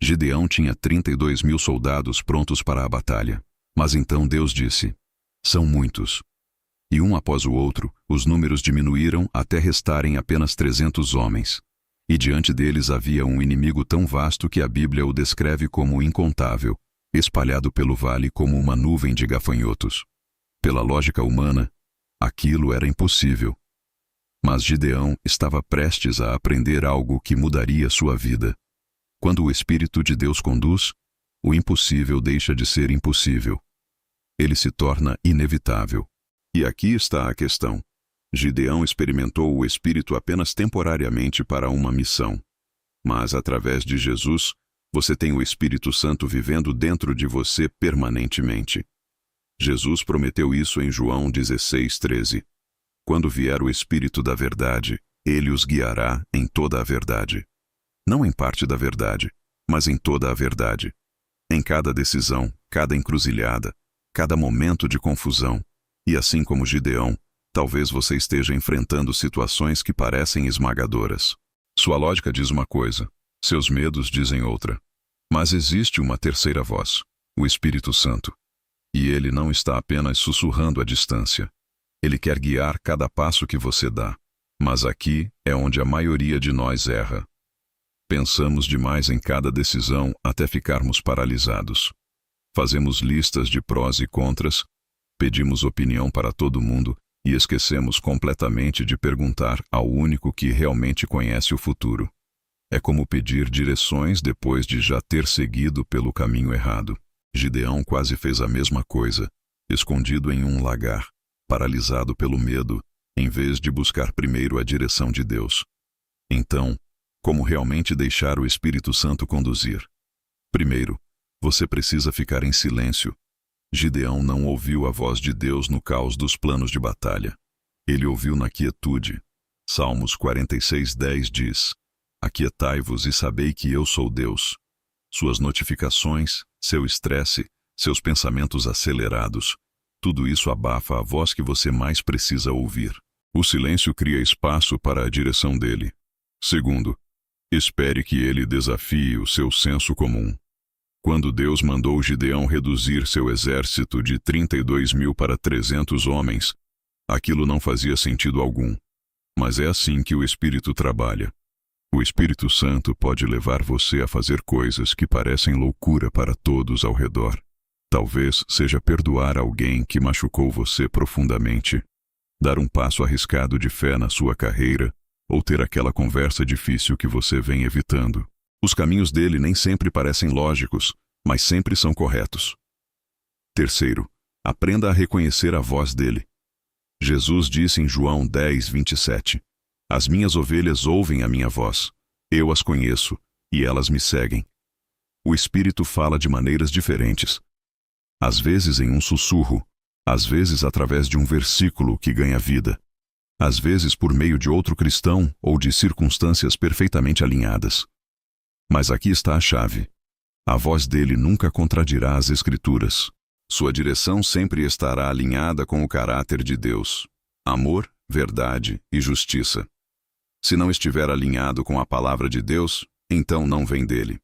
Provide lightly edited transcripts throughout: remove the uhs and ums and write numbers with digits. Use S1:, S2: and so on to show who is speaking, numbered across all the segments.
S1: Gideão tinha 32.000 soldados prontos para a batalha. Mas então Deus disse: são muitos. E um após o outro, os números diminuíram até restarem apenas 300 homens. E diante deles havia um inimigo tão vasto que a Bíblia o descreve como incontável, espalhado pelo vale como uma nuvem de gafanhotos. Pela lógica humana, aquilo era impossível. Mas Gideão estava prestes a aprender algo que mudaria sua vida. Quando o Espírito de Deus conduz, o impossível deixa de ser impossível. Ele se torna inevitável. E aqui está a questão. Gideão experimentou o Espírito apenas temporariamente para uma missão. Mas, através de Jesus, você tem o Espírito Santo vivendo dentro de você permanentemente. Jesus prometeu isso em João 16:13. Quando vier o Espírito da verdade, ele os guiará em toda a verdade. Não em parte da verdade, mas em toda a verdade. Em cada decisão, cada encruzilhada, cada momento de confusão. E assim como Gideão, talvez você esteja enfrentando situações que parecem esmagadoras. Sua lógica diz uma coisa, seus medos dizem outra. Mas existe uma terceira voz, o Espírito Santo. E ele não está apenas sussurrando à distância. Ele quer guiar cada passo que você dá. Mas aqui é onde a maioria de nós erra. Pensamos demais em cada decisão até ficarmos paralisados. Fazemos listas de prós e contras, pedimos opinião para todo mundo e esquecemos completamente de perguntar ao único que realmente conhece o futuro. É como pedir direções depois de já ter seguido pelo caminho errado. Gideão quase fez a mesma coisa, escondido em um lagar, paralisado pelo medo, em vez de buscar primeiro a direção de Deus. Então, como realmente deixar o Espírito Santo conduzir? Primeiro, você precisa ficar em silêncio. Gideão não ouviu a voz de Deus no caos dos planos de batalha. Ele ouviu na quietude. Salmos 46:10 diz: aquietai-vos e sabei que eu sou Deus. Suas notificações, seu estresse, seus pensamentos acelerados, tudo isso abafa a voz que você mais precisa ouvir. O silêncio cria espaço para a direção dele. Segundo, espere que ele desafie o seu senso comum. Quando Deus mandou Gideão reduzir seu exército de 32.000 para 300 homens, aquilo não fazia sentido algum. Mas é assim que o Espírito trabalha. O Espírito Santo pode levar você a fazer coisas que parecem loucura para todos ao redor. Talvez seja perdoar alguém que machucou você profundamente, dar um passo arriscado de fé na sua carreira, ou ter aquela conversa difícil que você vem evitando. Os caminhos dele nem sempre parecem lógicos, mas sempre são corretos. Terceiro, aprenda a reconhecer a voz dele. Jesus disse em João 10:27, as minhas ovelhas ouvem a minha voz, eu as conheço, e elas me seguem. O Espírito fala de maneiras diferentes. Às vezes em um sussurro, às vezes através de um versículo que ganha vida, às vezes por meio de outro cristão ou de circunstâncias perfeitamente alinhadas. Mas aqui está a chave. A voz dele nunca contradirá as Escrituras. Sua direção sempre estará alinhada com o caráter de Deus: amor, verdade e justiça. Se não estiver alinhado com a palavra de Deus, então não vem dele.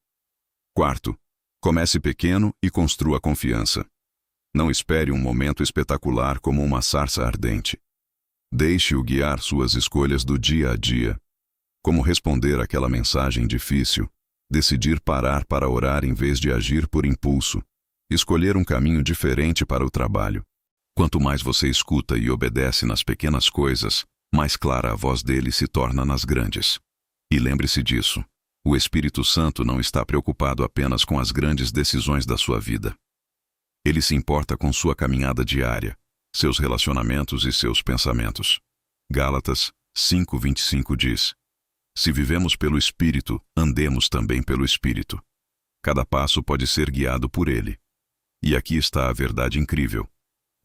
S1: Quarto, comece pequeno e construa confiança. Não espere um momento espetacular como uma sarça ardente. Deixe-o guiar suas escolhas do dia a dia. Como responder àquela mensagem difícil, decidir parar para orar em vez de agir por impulso, escolher um caminho diferente para o trabalho. Quanto mais você escuta e obedece nas pequenas coisas, mais clara a voz dele se torna nas grandes. E lembre-se disso, o Espírito Santo não está preocupado apenas com as grandes decisões da sua vida. Ele se importa com sua caminhada diária, seus relacionamentos e seus pensamentos. Gálatas 5:25 diz: se vivemos pelo Espírito, andemos também pelo Espírito. Cada passo pode ser guiado por ele. E aqui está a verdade incrível.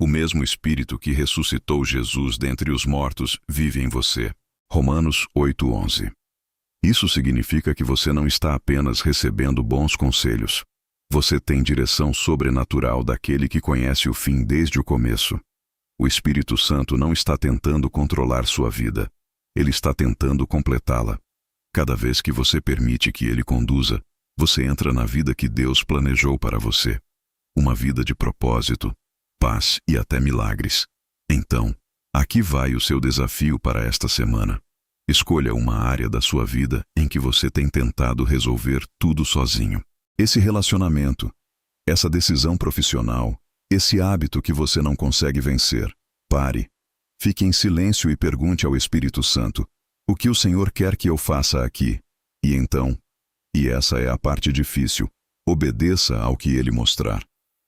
S1: O mesmo Espírito que ressuscitou Jesus dentre os mortos vive em você. Romanos 8:11. Isso significa que você não está apenas recebendo bons conselhos. Você tem direção sobrenatural daquele que conhece o fim desde o começo. O Espírito Santo não está tentando controlar sua vida. Ele está tentando completá-la. Cada vez que você permite que ele conduza, você entra na vida que Deus planejou para você. Uma vida de propósito, paz e até milagres. Então, aqui vai o seu desafio para esta semana. Escolha uma área da sua vida em que você tem tentado resolver tudo sozinho. Esse relacionamento, essa decisão profissional, esse hábito que você não consegue vencer. Pare, fique em silêncio e pergunte ao Espírito Santo: o que o Senhor quer que eu faça aqui? E então, e essa é a parte difícil, obedeça ao que Ele mostrar,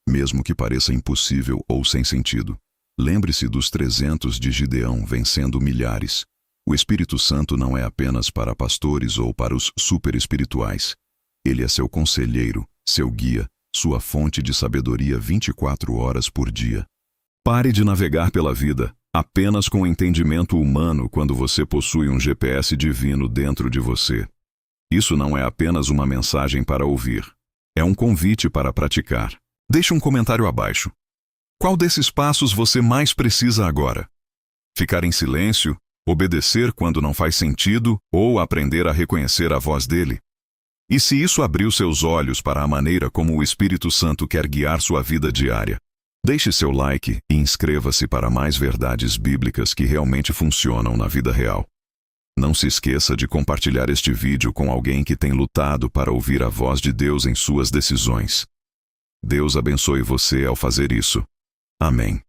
S1: mesmo que pareça impossível ou sem sentido. Lembre-se dos 300 de Gideão vencendo milhares. O Espírito Santo não é apenas para pastores ou para os super espirituais. Ele é seu conselheiro, seu guia, sua fonte de sabedoria 24 horas por dia. Pare de navegar pela vida apenas com entendimento humano quando você possui um GPS divino dentro de você. Isso não é apenas uma mensagem para ouvir. É um convite para praticar. Deixe um comentário abaixo. Qual desses passos você mais precisa agora? Ficar em silêncio? Obedecer quando não faz sentido ou aprender a reconhecer a voz dele? E se isso abriu seus olhos para a maneira como o Espírito Santo quer guiar sua vida diária? Deixe seu like e inscreva-se para mais verdades bíblicas que realmente funcionam na vida real. Não se esqueça de compartilhar este vídeo com alguém que tem lutado para ouvir a voz de Deus em suas decisões. Deus abençoe você ao fazer isso. Amém.